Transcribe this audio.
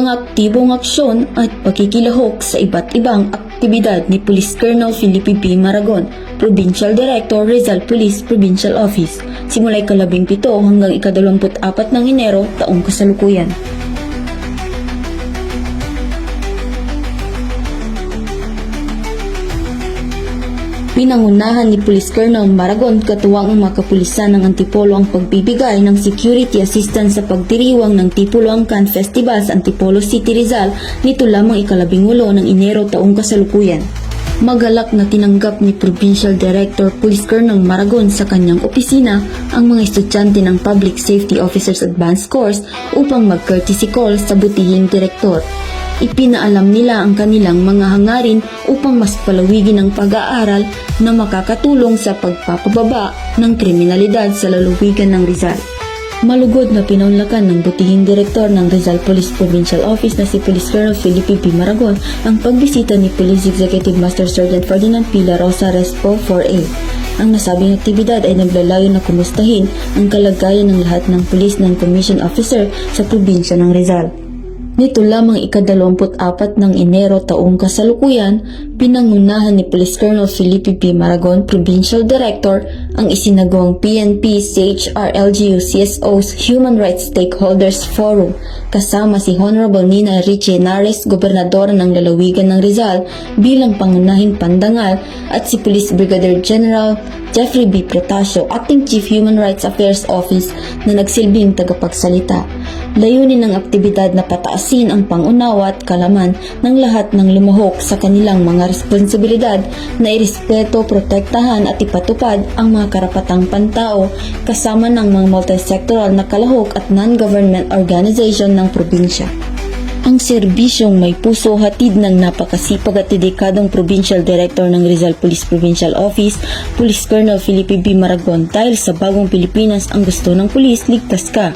mga aktibong aksyon at pagkikilahok sa iba't ibang aktibidad ni Police Colonel Felipe B. Maragon, Provincial Director, Rizal Police Provincial Office, simula ika-17 hanggang ika-24 ng Enero taong kasalukuyan. Pinangunahan ni Police Colonel Maragon katuwang ang mga kapulisan ng Antipolo ang pagbibigay ng security assistance sa pagdiriwang ng Tipolo Angkan Festival sa Antipolo City, Rizal nito lamang ika-18 ng Enero taong kasalukuyan. Magalak na tinanggap ni Provincial Director Police Colonel Maragon sa kanyang opisina ang mga estudyante ng Public Safety Officers Advanced Course upang mag-courtesy call sa butihing direktor. Ipinaalam nila ang kanilang mga hangarin upang mas palawigin ang pag-aaral na makakatulong sa pagpapababa ng kriminalidad sa lalawigan ng Rizal. Malugod na pinaunlakan ng butihing direktor ng Rizal Police Provincial Office na si Police Colonel Felipe B. Maragon ang pagbisita ni Police Executive Master Sergeant Ferdinand P. La Rosa Respo 4A. Ang nasabing aktibidad ay naglalayo na kumustahin ang kalagayan ng lahat ng pulis ng commission officer sa probinsya ng Rizal. Nito lamang ika-24 ng Enero taong kasalukuyan, pinangunahan ni Police Colonel Felipe P. Maragon, Provincial Director, ang isinagawang PNP CHR LGU CSO's Human Rights Stakeholders Forum kasama si Honorable Nina Richie Henares, Gobernadora ng Lalawigan ng Rizal bilang pangunahing pandangal at si Police Brigadier General Jeffrey B. Protasio, Acting Chief Human Rights Affairs Office na nagsilbing tagapagsalita. Layunin ng aktibidad na pataasin ang pangunawa at kalaman ng lahat ng lumahok sa kanilang mga responsibilidad na irespeto, protektahan at ipatupad ang mga karapatang pantao kasama ng mga multisectoral na kalahok at non-government organization ng probinsya. Ang serbisyong may puso hatid ng napakasipag at dedikadong Provincial Director ng Rizal Police Provincial Office, Police Colonel Felipe B. Maragon, dahil sa bagong Pilipinas ang gusto ng pulis, ligtas ka.